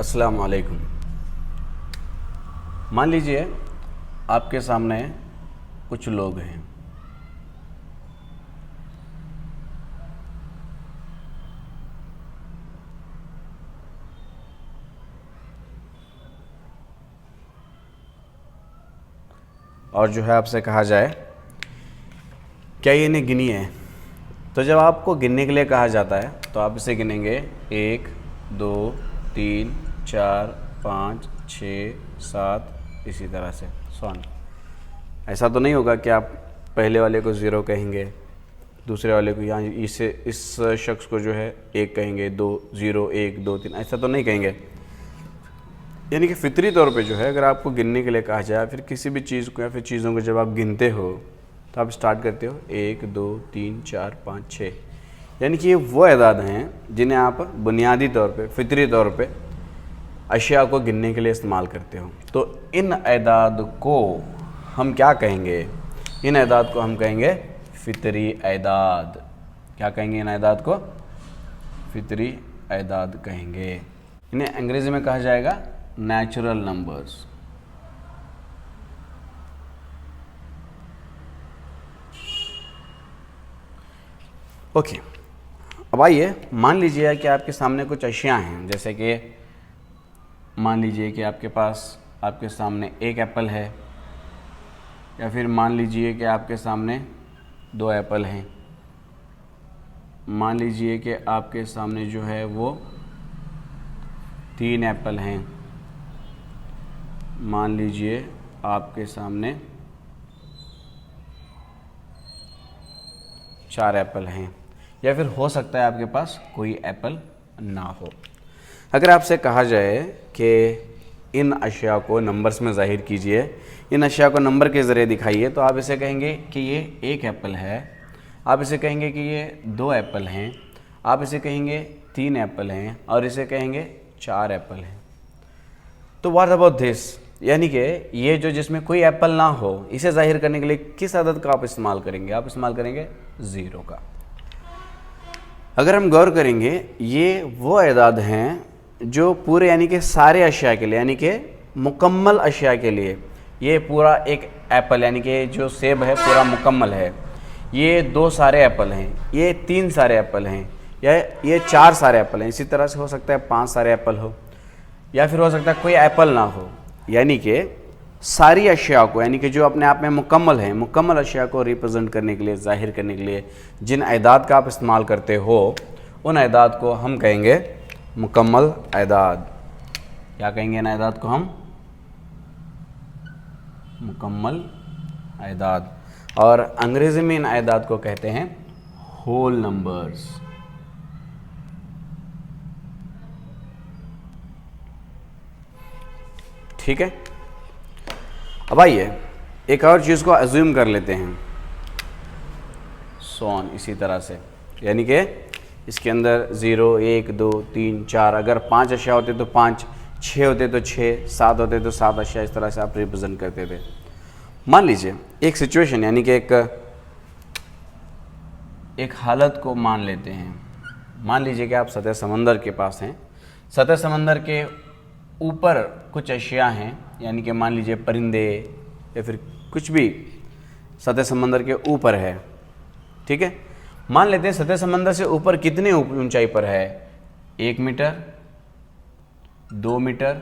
अस्सलाम वालेकुम। मान लीजिए आपके सामने कुछ लोग हैं। और जो है आपसे कहा जाए क्या ये इन्हें गिनी है। तो जब आपको गिनने के लिए कहा जाता है तो आप इसे गिनेंगे 1 2 3 4 5 6 7 इसी तरह से सॉन। ऐसा तो नहीं होगा कि आप पहले वाले को 0 कहेंगे, दूसरे वाले को यहाँ इस शख्स को जो है 1 कहेंगे, 2 0 1 2 3, ऐसा तो नहीं कहेंगे। यानी कि फितरी तौर पे जो है अगर आपको गिनने के लिए कहा जाए फिर किसी भी चीज़ को या फिर चीज़ों को जब आप गिनते हो तो आप स्टार्ट करते हो 1 2 3 4 5 6। यानी कि ये वो अदाद हैं जिन्हें आप बुनियादी तौर पे फितरी तौर पे अशिया को गिनने के लिए इस्तेमाल करते हो। तो इन अदाद को हम क्या कहेंगे? इन अदाद को हम कहेंगे फितरी अदाद। क्या कहेंगे? इन अदाद को फितरी अदाद कहेंगे। इन्हें अंग्रेज़ी में कहा जाएगा नेचुरल नंबर्स। ओके, अब आइए मान लीजिए कि आपके सामने कुछ अशिया हैं। जैसे कि मान लीजिए कि आपके सामने एक एप्पल है, या फिर मान लीजिए कि आपके सामने 2 एप्पल हैं। मान लीजिए कि आपके सामने जो है वो 3 एप्पल हैं। मान लीजिए आपके सामने 4 एप्पल हैं, या फिर हो सकता है आपके पास कोई एप्पल ना हो। अगर आपसे कहा जाए कि इन अशिया को नंबर्स में ज़ाहिर कीजिए, इन अशिया को नंबर के ज़रिए दिखाइए, तो आप इसे कहेंगे कि ये 1 एप्पल है, आप इसे कहेंगे कि ये 2 एप्पल हैं, आप इसे कहेंगे 3 एप्पल हैं, और इसे कहेंगे 4 एप्पल हैं। तो व्हाट अबाउट दिस? यानी कि ये जो जिसमें कोई एप्पल ना हो, इसे ज़ाहिर करने के लिए किस अदद का आप इस्तेमाल करेंगे? आप इस्तेमाल करेंगे 0 का। अगर हम गौर करेंगे, ये वो अदाद हैं जो पूरे यानी कि सारे अशिया के लिए, यानी कि मुकम्मल अशिया के लिए, ये पूरा एक एप्पल यानी कि जो सेब है पूरा मुकम्मल है, ये 2 सारे एप्पल हैं, ये 3 सारे एप्पल हैं, या ये 4 सारे एप्पल हैं। इसी तरह से हो सकता है 5 सारे एप्पल हो, या फिर हो सकता है कोई एप्पल ना हो। यानी कि सारी अशिया को, यानी कि जो अपने आप में मुकम्मल हैं, मुकम्मल अशिया को रिप्रेजेंट करने के लिए, ज़ाहिर करने के लिए जिन अदाद का आप इस्तेमाल करते हो, उन अदाद को हम कहेंगे मुकम्मल अदाद। क्या कहेंगे इन अदाद को? हम मुकम्मल अदाद। और अंग्रेज़ी में इन अदाद को कहते हैं होल नंबर्स। ठीक है, अब आइए एक और चीज़ को अज्यूम कर लेते हैं, सॉन इसी तरह से। यानी कि इसके अंदर 0 1 2 3 4, अगर 5 अशिया होते तो 5, 6 होते तो 6, 7 होते तो 7 अशिया, इस तरह से आप रिप्रेजेंट करते थे। मान लीजिए एक सिचुएशन, यानी कि एक हालत को मान लेते हैं। मान लीजिए कि आप सतह समंदर के पास हैं, सतह समंदर के ऊपर कुछ अशिया हैं, यानी कि मान लीजिए परिंदे या फिर कुछ भी सतह समंदर के ऊपर है। ठीक है, मान लेते हैं सतह समंदर से ऊपर कितने ऊंचाई पर है? 1 मीटर, 2 मीटर,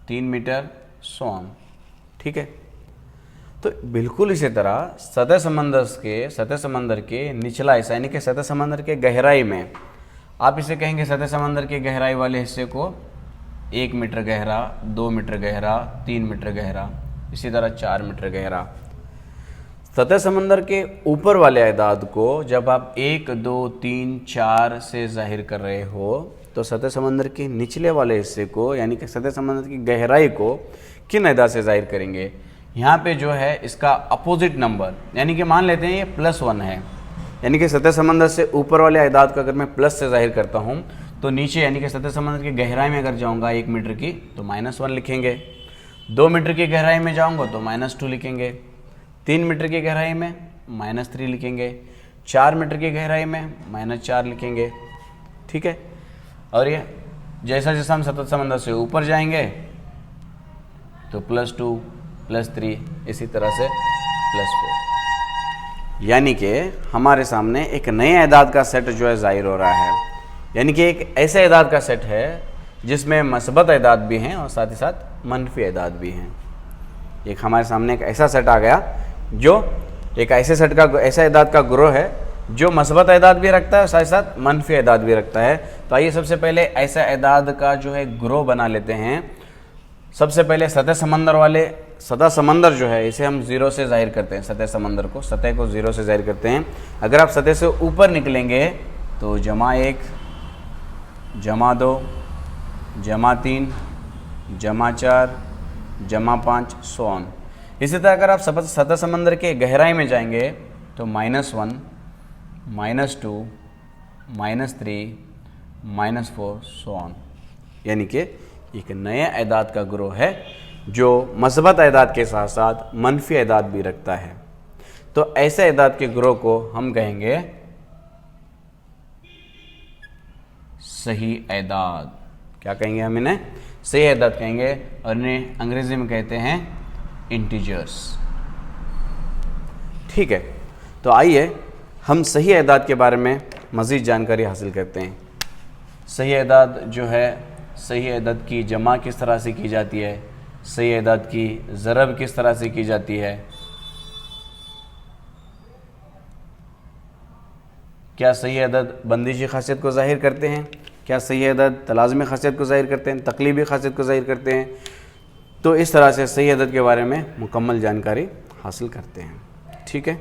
3 मीटर, सॉन। ठीक है, तो बिल्कुल इसी तरह सतह समंदर के निचला हिस्सा, यानी कि सतह समंदर के गहराई में, आप इसे कहेंगे सतह समंदर के गहराई वाले हिस्से को 1 मीटर गहरा, 2 मीटर गहरा, 3 मीटर गहरा, इसी तरह 4 मीटर गहरा। सतह समंदर के ऊपर वाले अदाद को जब आप 1 2 3 4 से जाहिर कर रहे हो, तो सतह समंदर के निचले वाले हिस्से को, यानी कि सतह समंदर की गहराई को किन अदाद से जाहिर करेंगे? यहाँ पे जो है इसका अपोजिट नंबर, यानी कि मान लेते हैं ये +1 है, यानी कि सतह समंदर से ऊपर वाले अदाद को अगर मैं प्लस से जाहिर करता हूँ, तो नीचे यानी कि सतह समंदर की गहराई में अगर जाऊँगा 1 मीटर की तो -1 लिखेंगे, 2 मीटर की गहराई में जाऊँगा तो -2 लिखेंगे, 3 मीटर की गहराई में -3 लिखेंगे, 4 मीटर की गहराई में -4 लिखेंगे। ठीक है, और ये जैसा जैसा हम सतत समंदर से ऊपर जाएंगे तो +2 +3 इसी तरह से +4, यानी कि हमारे सामने एक नए एदाद का सेट जो है ज़ाहिर हो रहा है। यानी कि एक ऐसे एदाद का सेट है जिसमें मस्बत एदाद भी हैं और साथ ही साथ मनफी एदाद भी हैं। एक हमारे सामने एक ऐसा सेट आ गया जो एक ऐसे सेट का ऐसा एदाद का ग्रोह है जो मस्बत एदाद भी रखता है और साथ ही साथ मनफी एदाद भी रखता है। तो आइए सबसे पहले ऐसा एदाद का जो है ग्रोह बना लेते हैं। सबसे पहले सतह समंदर जो है इसे हम 0 से जाहिर करते हैं। सतह समंदर को, सतह को 0 से जाहिर करते हैं। अगर आप सतह से ऊपर निकलेंगे तो ×1 ×2 ×3 ×4 ×5 सो ऑन। इसी तरह अगर आप सतह समंदर के गहराई में जाएंगे तो -1 -2 -3 -4 सो ऑन। यानी कि एक नया एदाद का ग्रोह है जो मस्बत एदाद के साथ साथ मनफी एदाद भी रखता है। तो ऐसे एदाद के ग्रोह को हम कहेंगे सही एदाद। क्या कहेंगे हम इन्हें? सही एदाद कहेंगे और इन्हें अंग्रेजी में कहते हैं इंटीजर्स। ठीक है, तो आइए हम सही एदाद के बारे में मज़ीद जानकारी हासिल करते हैं। सही एदाद जो है, सही एदाद की जमा किस तरह से की जाती है, सही एदाद की ज़रब किस तरह से की जाती है, क्या सही एदाद बंदिशी खासियत को ज़ाहिर करते हैं, क्या सही एदाद तलाज़मी खासियत को ज़ाहिर करते हैं, तकलीबी खासियत को ज़ाहिर करते हैं। तो इस तरह से सही एदाद के बारे में मुकम्मल जानकारी हासिल करते हैं। ठीक है।